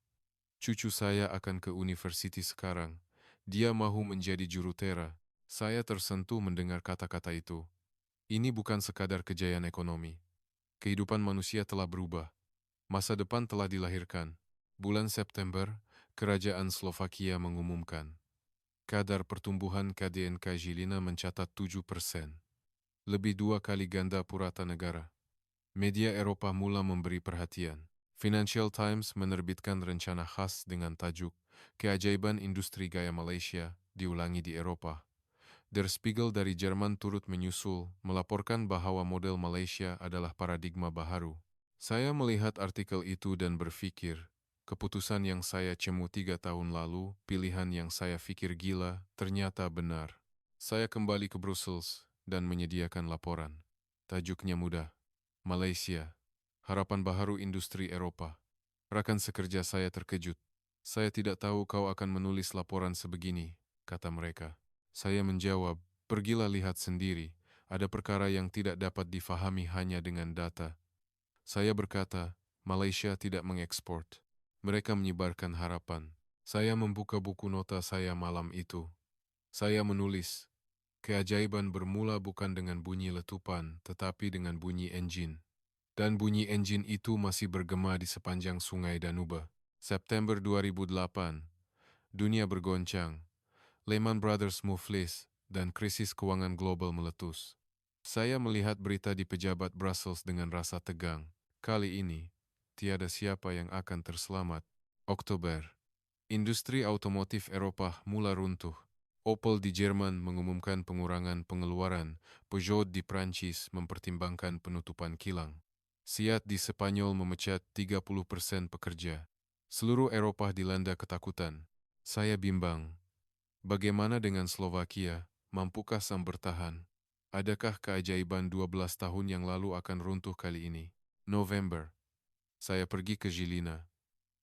Cucu saya akan ke universiti sekarang. Dia mahu menjadi jurutera. Saya tersentuh mendengar kata-kata itu. Ini bukan sekadar kejayaan ekonomi. Kehidupan manusia telah berubah. Masa depan telah dilahirkan. Bulan September, Kerajaan Slovakia mengumumkan. Kadar pertumbuhan KDNK Jilina mencatat 7%. Lebih 2 kali ganda purata negara. Media Eropa mula memberi perhatian. Financial Times menerbitkan rencana khas dengan tajuk Keajaiban Industri Gaya Malaysia diulangi di Eropa. Der Spiegel dari Jerman turut menyusul, melaporkan bahwa model Malaysia adalah paradigma baharu. Saya melihat artikel itu dan berpikir, keputusan yang saya cemu 3 tahun lalu, pilihan yang saya pikir gila, ternyata benar. Saya kembali ke Brussels dan menyediakan laporan. Tajuknya mudah, Malaysia, Harapan Baharu Industri Eropa. Rakan sekerja saya terkejut. Saya tidak tahu kau akan menulis laporan sebegini, kata mereka. Saya menjawab, pergilah lihat sendiri, ada perkara yang tidak dapat difahami hanya dengan data. Saya berkata, Malaysia tidak mengekspor. Mereka menyebarkan harapan. Saya membuka buku nota saya malam itu. Saya menulis, keajaiban bermula bukan dengan bunyi letupan, tetapi dengan bunyi enjin. Dan bunyi enjin itu masih bergema di sepanjang sungai Danube. September 2008, dunia bergoncang. Lehman Brothers muflis, dan krisis keuangan global meletus. Saya melihat berita di pejabat Brussels dengan rasa tegang. Kali ini, tiada siapa yang akan terselamat. Oktober, industri otomotif Eropa mula runtuh. Opel di Jerman mengumumkan pengurangan pengeluaran. Peugeot di Prancis mempertimbangkan penutupan kilang. Seat di Spanyol memecat 30% pekerja. Seluruh Eropa dilanda ketakutan. Saya bimbang. Bagaimana dengan Slovakia? Mampukah SAM bertahan? Adakah keajaiban 12 tahun yang lalu akan runtuh kali ini? November. Saya pergi ke Jilina.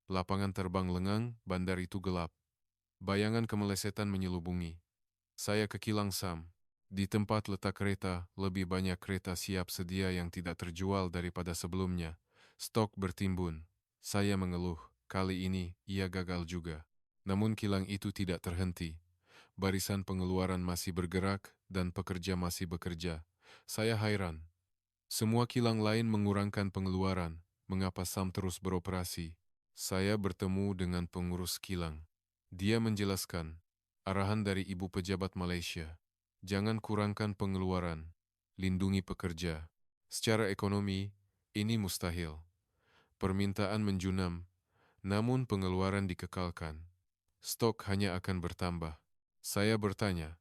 Lapangan terbang lengang, bandar itu gelap. Bayangan kemelesetan menyelubungi. Saya ke kilang SAM. Di tempat letak kereta, lebih banyak kereta siap sedia yang tidak terjual daripada sebelumnya. Stok bertimbun. Saya mengeluh, kali ini ia gagal juga. Namun kilang itu tidak terhenti. Barisan pengeluaran masih bergerak dan pekerja masih bekerja. Saya hairan. Semua kilang lain mengurangkan pengeluaran. Mengapa SAM terus beroperasi? Saya bertemu dengan pengurus kilang. Dia menjelaskan, arahan dari Ibu Pejabat Malaysia. Jangan kurangkan pengeluaran, lindungi pekerja. Secara ekonomi, ini mustahil. Permintaan menjunam, namun pengeluaran dikekalkan. Stok hanya akan bertambah. Saya bertanya,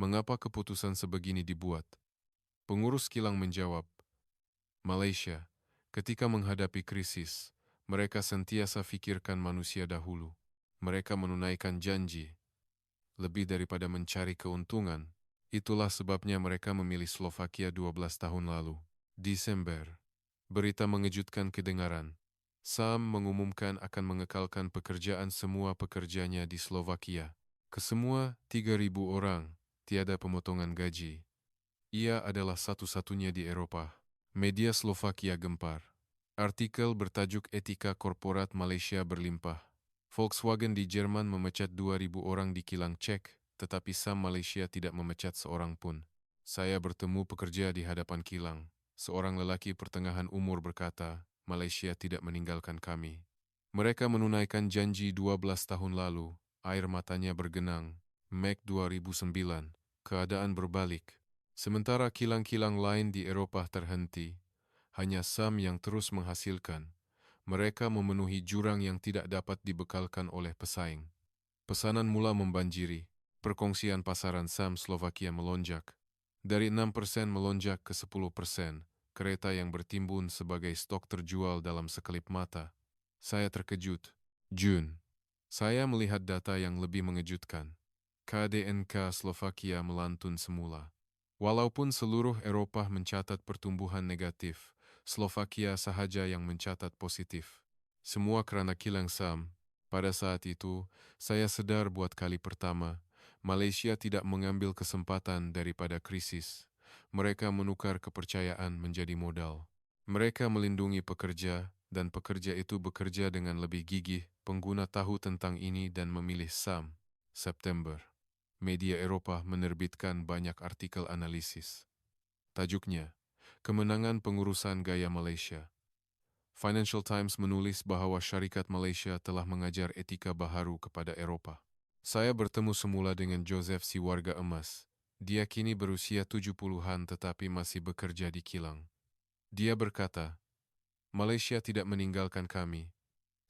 mengapa keputusan sebegini dibuat? Pengurus kilang menjawab, Malaysia, ketika menghadapi krisis, mereka sentiasa fikirkan manusia dahulu. Mereka menunaikan janji, lebih daripada mencari keuntungan. Itulah sebabnya mereka memilih Slovakia 12 tahun lalu. Desember, berita mengejutkan kedengaran. SAM mengumumkan akan mengekalkan pekerjaan semua pekerjanya di Slovakia. Kesemua 3.000 orang, tiada pemotongan gaji. Ia adalah satu-satunya di Eropa. Media Slovakia gempar. Artikel bertajuk Etika Korporat Malaysia berlimpah. Volkswagen di Jerman memecat 2.000 orang di kilang Czech, tetapi SAM Malaysia tidak memecat seorang pun. Saya bertemu pekerja di hadapan kilang. Seorang lelaki pertengahan umur berkata, Malaysia tidak meninggalkan kami. Mereka menunaikan janji 12 tahun lalu. Air matanya bergenang. Mac 2009. Keadaan berbalik. Sementara kilang-kilang lain di Eropa terhenti, hanya SAM yang terus menghasilkan. Mereka memenuhi jurang yang tidak dapat dibekalkan oleh pesaing. Pesanan mula membanjiri. Perkongsian pasaran SAM Slovakia melonjak. Dari 6% melonjak ke 10%. Kereta yang bertimbun sebagai stok terjual dalam sekelip mata. Saya terkejut. Jun. Saya melihat data yang lebih mengejutkan. KDNK Slovakia melantun semula. Walaupun seluruh Eropa mencatat pertumbuhan negatif, Slovakia sahaja yang mencatat positif. Semua kerana kilang SAM. Pada saat itu, saya sedar buat kali pertama, Malaysia tidak mengambil kesempatan daripada krisis. Mereka menukar kepercayaan menjadi modal. Mereka melindungi pekerja, dan pekerja itu bekerja dengan lebih gigih. Pengguna tahu tentang ini dan memilih SAM. September. Media Eropa menerbitkan banyak artikel analisis. Tajuknya, Kemenangan Pengurusan Gaya Malaysia. Financial Times menulis bahwa syarikat Malaysia telah mengajar etika baharu kepada Eropa. Saya bertemu semula dengan Joseph si warga emas. Dia kini berusia 70-an tetapi masih bekerja di kilang. Dia berkata, Malaysia tidak meninggalkan kami.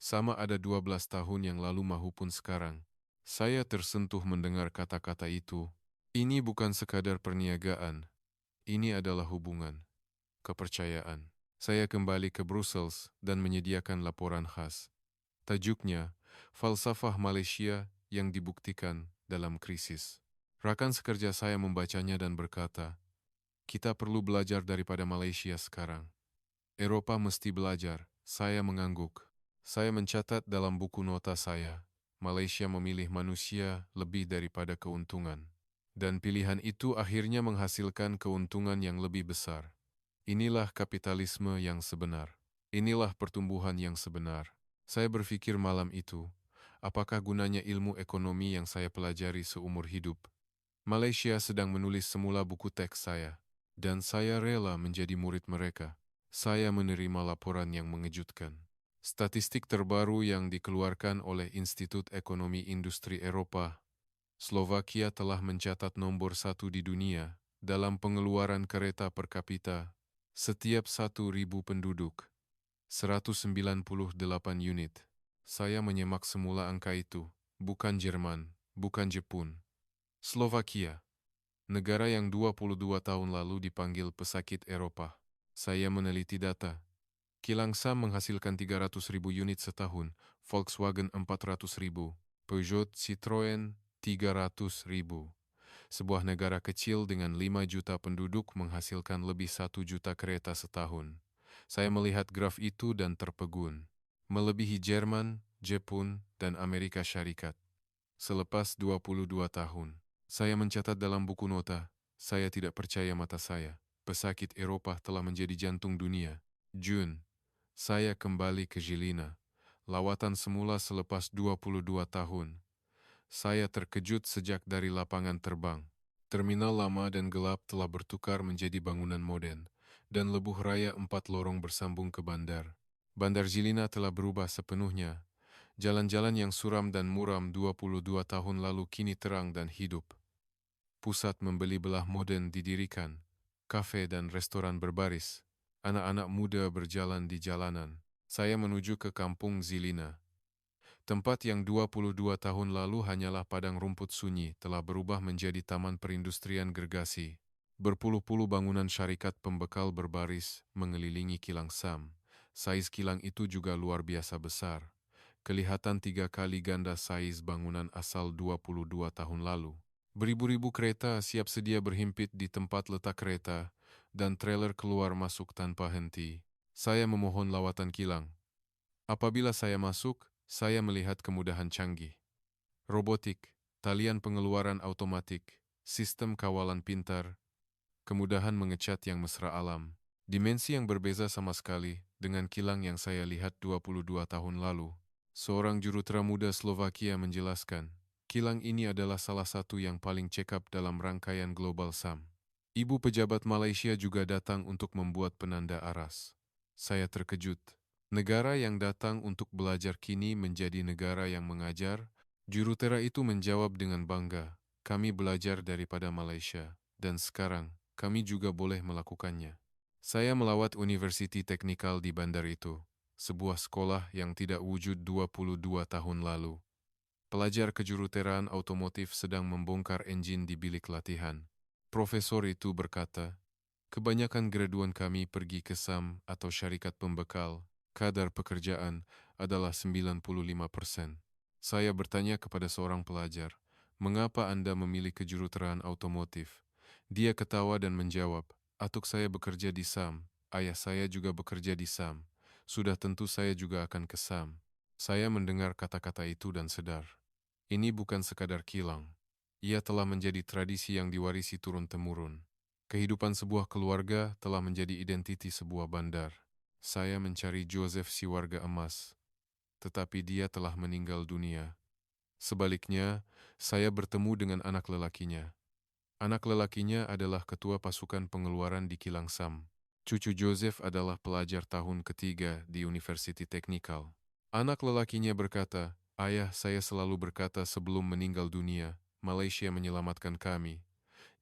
Sama ada 12 tahun yang lalu maupun sekarang. Saya tersentuh mendengar kata-kata itu. Ini bukan sekadar perniagaan. Ini adalah hubungan, kepercayaan. Saya kembali ke Brussels dan menyediakan laporan khas. Tajuknya, Falsafah Malaysia yang dibuktikan dalam krisis. Rakan sekerja saya membacanya dan berkata, kita perlu belajar daripada Malaysia sekarang. Eropa mesti belajar. Saya mengangguk. Saya mencatat dalam buku nota saya, Malaysia memilih manusia lebih daripada keuntungan. Dan pilihan itu akhirnya menghasilkan keuntungan yang lebih besar. Inilah kapitalisme yang sebenar. Inilah pertumbuhan yang sebenar. Saya berpikir malam itu, apakah gunanya ilmu ekonomi yang saya pelajari seumur hidup? Malaysia sedang menulis semula buku teks saya, dan saya rela menjadi murid mereka. Saya menerima laporan yang mengejutkan. Statistik terbaru yang dikeluarkan oleh Institut Ekonomi Industri Eropa, Slovakia telah mencatat nomor 1 di dunia dalam pengeluaran kereta per kapita setiap 1.000 penduduk, 198 unit. Saya menyemak semula angka itu, bukan Jerman, bukan Jepun. Slovakia, negara yang 22 tahun lalu dipanggil pesakit Eropa. Saya meneliti data. Kilang SAM menghasilkan 300.000 unit setahun, Volkswagen 400.000, Peugeot Citroën 300.000. Sebuah negara kecil dengan 5 juta penduduk menghasilkan lebih 1 juta kereta setahun. Saya melihat graf itu dan terpegun. Melebihi Jerman, Jepun, dan Amerika Syarikat. Selepas 22 tahun, saya mencatat dalam buku nota, Saya tidak percaya mata saya. Pesakit Eropah telah menjadi jantung dunia. Jun, saya kembali ke Žilina. Lawatan semula selepas 22 tahun. Saya terkejut sejak dari lapangan terbang. Terminal lama dan gelap telah bertukar menjadi bangunan modern, dan lebuh raya 4 lorong bersambung ke bandar. Bandar Žilina telah berubah sepenuhnya. Jalan-jalan yang suram dan muram 22 tahun lalu kini terang dan hidup. Pusat membeli belah modern didirikan, kafe dan restoran berbaris, anak-anak muda berjalan di jalanan. Saya menuju ke kampung Žilina. Tempat yang 22 tahun lalu hanyalah padang rumput sunyi telah berubah menjadi taman perindustrian gergasi. Berpuluh-puluh bangunan syarikat pembekal berbaris mengelilingi kilang SAM. Saiz kilang itu juga luar biasa besar. Kelihatan 3 kali ganda saiz bangunan asal 22 tahun lalu. Beribu-ribu kereta siap sedia berhimpit di tempat letak kereta, dan trailer keluar masuk tanpa henti. Saya memohon lawatan kilang. Apabila saya masuk, saya melihat kemudahan canggih. Robotik, talian pengeluaran otomatik, sistem kawalan pintar, kemudahan mengecat yang mesra alam. Dimensi yang berbeza sama sekali dengan kilang yang saya lihat 22 tahun lalu. Seorang jurutera muda Slovakia menjelaskan, kilang ini adalah salah satu yang paling cekap dalam rangkaian Global SAM. Ibu pejabat Malaysia juga datang untuk membuat penanda aras. Saya terkejut. Negara yang datang untuk belajar kini menjadi negara yang mengajar. Jurutera itu menjawab dengan bangga, kami belajar daripada Malaysia, dan sekarang kami juga boleh melakukannya. Saya melawat Universiti Teknikal di bandar itu, sebuah sekolah yang tidak wujud 22 tahun lalu. Pelajar kejuruteraan otomotif sedang membongkar enjin di bilik latihan. Profesor itu berkata, kebanyakan graduan kami pergi ke SAM atau syarikat pembekal. Kadar pekerjaan adalah 95%. Saya bertanya kepada seorang pelajar, mengapa Anda memilih kejuruteraan otomotif? Dia ketawa dan menjawab, atuk saya bekerja di SAM, ayah saya juga bekerja di SAM. Sudah tentu saya juga akan ke SAM. Saya mendengar kata-kata itu dan sedar. Ini bukan sekadar kilang. Ia telah menjadi tradisi yang diwarisi turun-temurun. Kehidupan sebuah keluarga telah menjadi identiti sebuah bandar. Saya mencari Joseph si warga emas, tetapi dia telah meninggal dunia. Sebaliknya, saya bertemu dengan anak lelakinya. Anak lelakinya adalah ketua pasukan pengeluaran di kilang SAM. Cucu Joseph adalah pelajar tahun ketiga di Universiti Teknikal. Anak lelakinya berkata, ayah saya selalu berkata sebelum meninggal dunia, Malaysia menyelamatkan kami.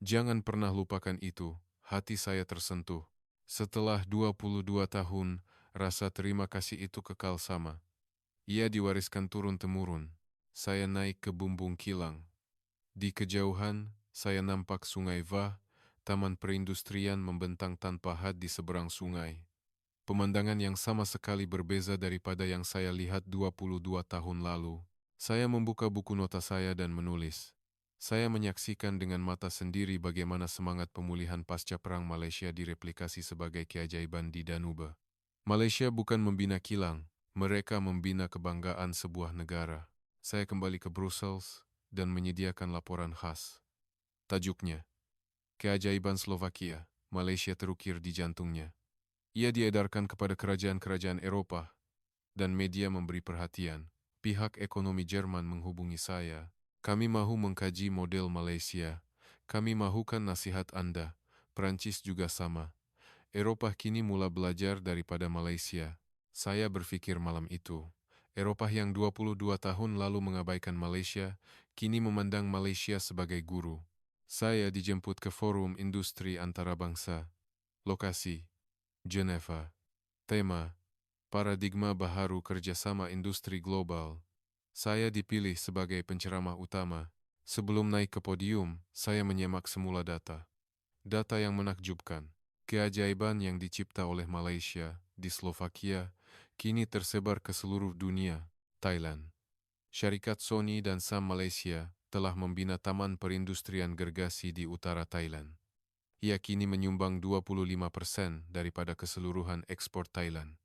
Jangan pernah lupakan itu, hati saya tersentuh. Setelah 22 tahun, rasa terima kasih itu kekal sama. Ia diwariskan turun-temurun. Saya naik ke bumbung kilang. Di kejauhan, saya nampak sungai Vah, taman perindustrian membentang tanpa had di seberang sungai. Pemandangan yang sama sekali berbeza daripada yang saya lihat 22 tahun lalu. Saya membuka buku nota saya dan menulis. Saya menyaksikan dengan mata sendiri bagaimana semangat pemulihan pasca perang Malaysia direplikasi sebagai keajaiban di Danube. Malaysia bukan membina kilang, mereka membina kebanggaan sebuah negara. Saya kembali ke Brussels dan menyediakan laporan khas. Tajuknya, Keajaiban Slovakia, Malaysia terukir di jantungnya. Ia diedarkan kepada kerajaan-kerajaan Eropah, dan media memberi perhatian. Pihak ekonomi Jerman menghubungi saya. Kami mahu mengkaji model Malaysia. Kami mahukan nasihat Anda. Perancis juga sama. Eropah kini mula belajar daripada Malaysia. Saya berpikir malam itu. Eropah yang 22 tahun lalu mengabaikan Malaysia, kini memandang Malaysia sebagai guru. Saya dijemput ke Forum Industri Antarabangsa. Lokasi, Geneva. Tema, Paradigma Baharu Kerjasama Industri Global. Saya dipilih sebagai penceramah utama. Sebelum naik ke podium, saya menyemak semula data. Data yang menakjubkan. Keajaiban yang dicipta oleh Malaysia di Slovakia kini tersebar ke seluruh dunia. Thailand. Syarikat Sony dan SAM Malaysia telah membina taman perindustrian gergasi di utara Thailand. Ia kini menyumbang 25% daripada keseluruhan ekspor Thailand.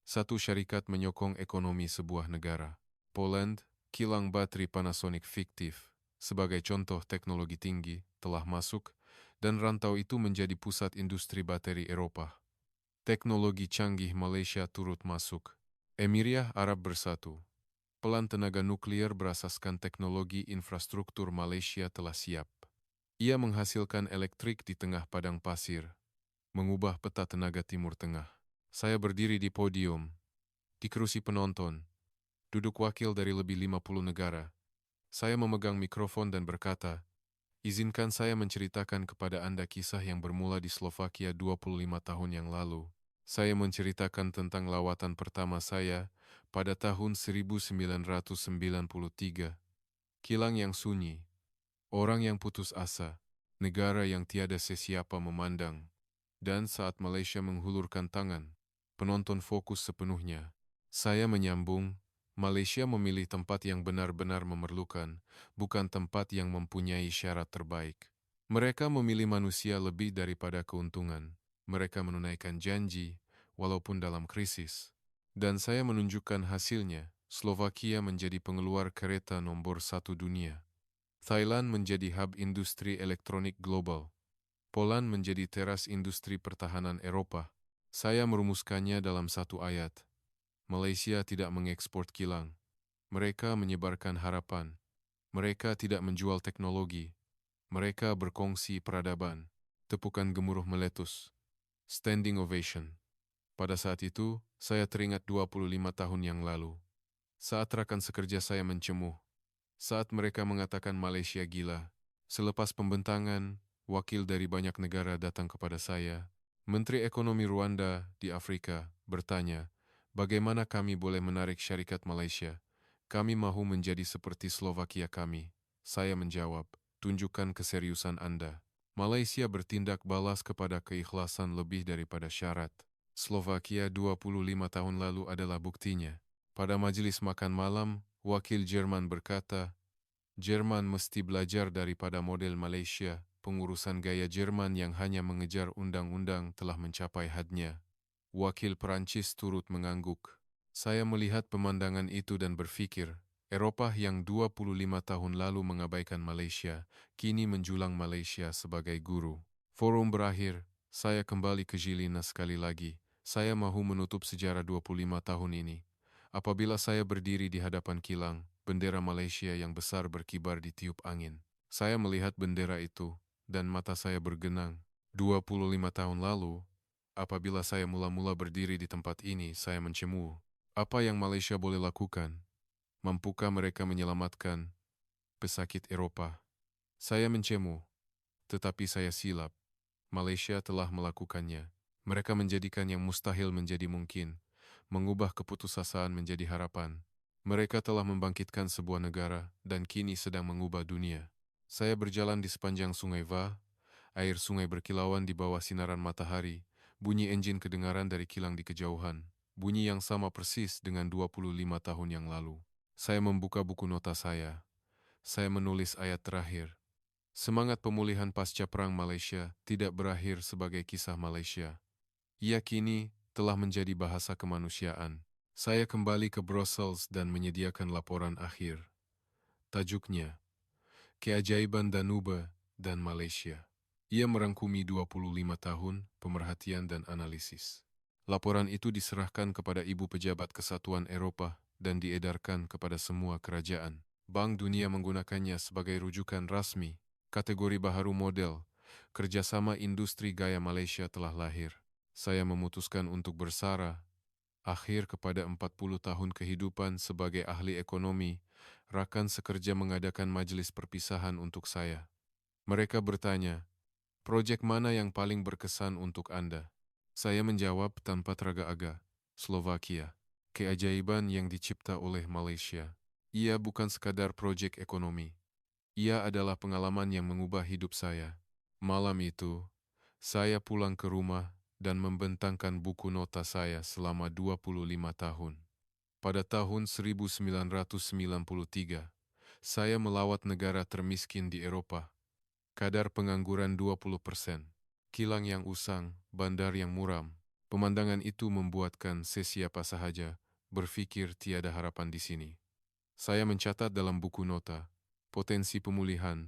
Satu syarikat menyokong ekonomi sebuah negara. Poland, kilang baterai Panasonic fiktif, sebagai contoh teknologi tinggi, telah masuk dan rantau itu menjadi pusat industri bateri Eropa. Teknologi canggih Malaysia turut masuk. Emiria Arab Bersatu. Pelan tenaga nuklir berasaskan teknologi infrastruktur Malaysia telah siap. Ia menghasilkan elektrik di tengah padang pasir, mengubah peta tenaga Timur Tengah. Saya berdiri di podium, di kerusi penonton, duduk wakil dari lebih 50 negara. Saya memegang mikrofon dan berkata, izinkan saya menceritakan kepada Anda kisah yang bermula di Slovakia 25 tahun yang lalu. Saya menceritakan tentang lawatan pertama saya pada tahun 1993. Kilang yang sunyi, orang yang putus asa, negara yang tiada sesiapa memandang. Dan saat Malaysia menghulurkan tangan, penonton fokus sepenuhnya. Saya menyambung, Malaysia memilih tempat yang benar-benar memerlukan, bukan tempat yang mempunyai syarat terbaik. Mereka memilih manusia lebih daripada keuntungan. Mereka menunaikan janji, walaupun dalam krisis. Dan saya menunjukkan hasilnya. Slovakia menjadi pengeluar kereta nomor 1 dunia. Thailand menjadi hub industri elektronik global. Poland menjadi teras industri pertahanan Eropa. Saya merumuskannya dalam satu ayat. Malaysia tidak mengekspor kilang. Mereka menyebarkan harapan. Mereka tidak menjual teknologi. Mereka berkongsi peradaban. Tepukan gemuruh meletus. Standing ovation. Pada saat itu, saya teringat 25 tahun yang lalu. Saat rakan sekerja saya mencemuh. Saat mereka mengatakan Malaysia gila. Selepas pembentangan, wakil dari banyak negara datang kepada saya. Menteri Ekonomi Rwanda di Afrika bertanya, bagaimana kami boleh menarik syarikat Malaysia? Kami mahu menjadi seperti Slovakia kami. Saya menjawab, tunjukkan keseriusan Anda. Malaysia bertindak balas kepada keikhlasan lebih daripada syarat. Slovakia 25 tahun lalu adalah buktinya. Pada majelis makan malam, wakil Jerman berkata, Jerman mesti belajar daripada model Malaysia. Pengurusan gaya Jerman yang hanya mengejar undang-undang telah mencapai hadnya. Wakil Perancis turut mengangguk. Saya melihat pemandangan itu dan berpikir, Eropah yang 25 tahun lalu mengabaikan Malaysia, kini menjulang Malaysia sebagai guru. Forum berakhir, saya kembali ke Žilina sekali lagi. Saya mahu menutup sejarah 25 tahun ini. Apabila saya berdiri di hadapan kilang, bendera Malaysia yang besar berkibar di tiup angin. Saya melihat bendera itu, dan mata saya bergenang. 25 tahun lalu, apabila saya mula-mula berdiri di tempat ini, saya mencemooh. Apa yang Malaysia boleh lakukan? Mampukah mereka menyelamatkan pesakit Eropa? Saya mencemooh, tetapi saya silap. Malaysia telah melakukannya. Mereka menjadikan yang mustahil menjadi mungkin, mengubah keputusasaan menjadi harapan. Mereka telah membangkitkan sebuah negara dan kini sedang mengubah dunia. Saya berjalan di sepanjang sungai Va, air sungai berkilauan di bawah sinaran matahari, bunyi enjin kedengaran dari kilang di kejauhan, bunyi yang sama persis dengan 25 tahun yang lalu. Saya membuka buku nota saya. Saya menulis ayat terakhir. Semangat pemulihan pasca Perang Malaysia tidak berakhir sebagai kisah Malaysia. Ia kini telah menjadi bahasa kemanusiaan. Saya kembali ke Brussels dan menyediakan laporan akhir. Tajuknya, Keajaiban Danube dan Malaysia. Ia merangkumi 25 tahun pemerhatian dan analisis. Laporan itu diserahkan kepada Ibu Pejabat Kesatuan Eropa dan diedarkan kepada semua kerajaan. Bank Dunia menggunakannya sebagai rujukan rasmi. Kategori baharu model, kerjasama industri gaya Malaysia telah lahir. Saya memutuskan untuk bersara, akhir kepada 40 tahun kehidupan sebagai ahli ekonomi, rakan sekerja mengadakan majelis perpisahan untuk saya. Mereka bertanya, proyek mana yang paling berkesan untuk Anda? Saya menjawab tanpa teragak-agak, Slovakia. Keajaiban yang dicipta oleh Malaysia. Ia bukan sekadar proyek ekonomi. Ia adalah pengalaman yang mengubah hidup saya. Malam itu, saya pulang ke rumah dan membentangkan buku nota saya selama 25 tahun. Pada tahun 1993, saya melawat negara termiskin di Eropa. Kadar pengangguran 20%, kilang yang usang, bandar yang muram. Pemandangan itu membuatkan sesiapa sahaja berpikir tiada harapan di sini. Saya mencatat dalam buku nota, potensi pemulihan,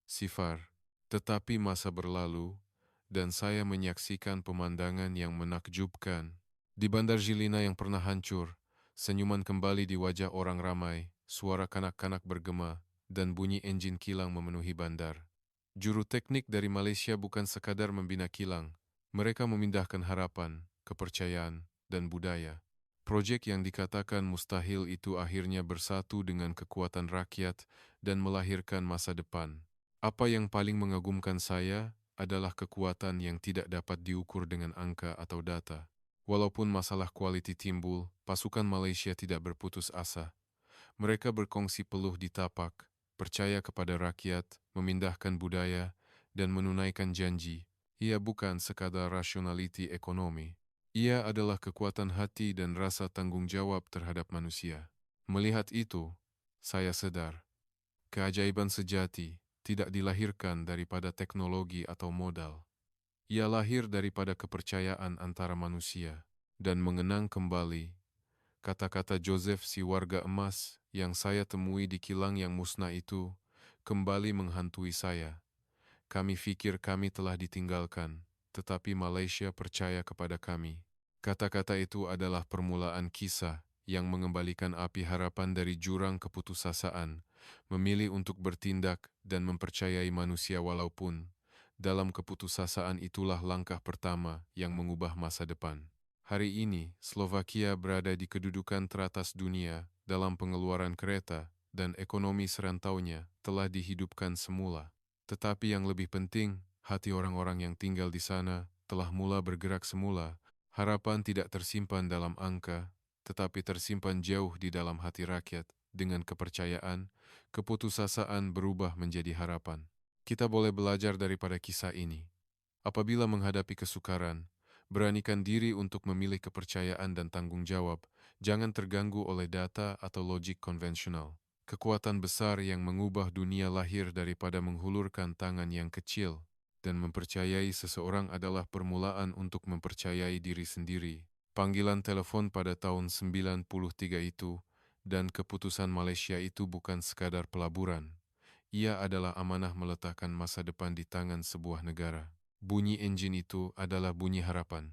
sifar, Tetapi masa berlalu, dan saya menyaksikan pemandangan yang menakjubkan. Di Bandar Jilina yang pernah hancur, senyuman kembali di wajah orang ramai, suara kanak-kanak bergema, dan bunyi enjin kilang memenuhi bandar. Juru teknik dari Malaysia bukan sekadar membina kilang, mereka memindahkan harapan, kepercayaan, dan budaya. Proyek yang dikatakan mustahil itu akhirnya bersatu dengan kekuatan rakyat dan melahirkan masa depan. Apa yang paling mengagumkan saya adalah kekuatan yang tidak dapat diukur dengan angka atau data. Walaupun masalah kualiti timbul, pasukan Malaysia tidak berputus asa. Mereka berkongsi peluh di tapak, percaya kepada rakyat, memindahkan budaya, dan menunaikan janji. Ia bukan sekadar rasionaliti ekonomi. Ia adalah kekuatan hati dan rasa tanggung jawab terhadap manusia. Melihat itu, saya sadar, keajaiban sejati tidak dilahirkan daripada teknologi atau modal. Ia lahir daripada kepercayaan antara manusia. Dan mengenang kembali kata-kata Joseph si warga emas yang saya temui di kilang yang musnah itu kembali menghantui saya. Kami fikir kami telah ditinggalkan, tetapi Malaysia percaya kepada kami. Kata-kata itu adalah permulaan kisah yang mengembalikan api harapan dari jurang keputusasaan, memilih untuk bertindak dan mempercayai manusia walaupun dalam keputusasaan itulah langkah pertama yang mengubah masa depan. Hari ini, Slovakia berada di kedudukan teratas dunia dalam pengeluaran kereta dan ekonomi serantaunya telah dihidupkan semula. Tetapi yang lebih penting, hati orang-orang yang tinggal di sana telah mula bergerak semula. Harapan tidak tersimpan dalam angka, tetapi tersimpan jauh di dalam hati rakyat. Dengan kepercayaan, keputusasaan berubah menjadi harapan. Kita boleh belajar daripada kisah ini. Apabila menghadapi kesukaran, beranikan diri untuk memilih kepercayaan dan tanggung jawab. Jangan terganggu oleh data atau logik konvensional. Kekuatan besar yang mengubah dunia lahir daripada menghulurkan tangan yang kecil dan mempercayai seseorang adalah permulaan untuk mempercayai diri sendiri. Panggilan telepon pada tahun 93 itu dan keputusan Malaysia itu bukan sekadar pelaburan. Ia adalah amanah meletakkan masa depan di tangan sebuah negara. Bunyi enjin itu adalah bunyi harapan.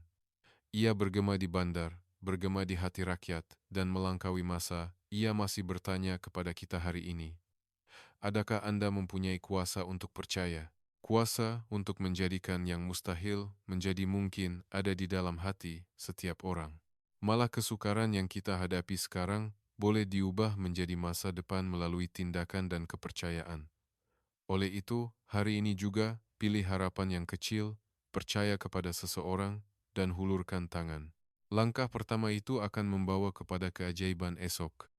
Ia bergema di bandar, bergema di hati rakyat, dan melangkaui masa. Ia masih bertanya kepada kita hari ini. Adakah Anda mempunyai kuasa untuk percaya? Kuasa untuk menjadikan yang mustahil menjadi mungkin ada di dalam hati setiap orang. Malah kesukaran yang kita hadapi sekarang boleh diubah menjadi masa depan melalui tindakan dan kepercayaan. Oleh itu, hari ini juga pilih harapan yang kecil, percaya kepada seseorang, dan hulurkan tangan. Langkah pertama itu akan membawa kepada keajaiban esok.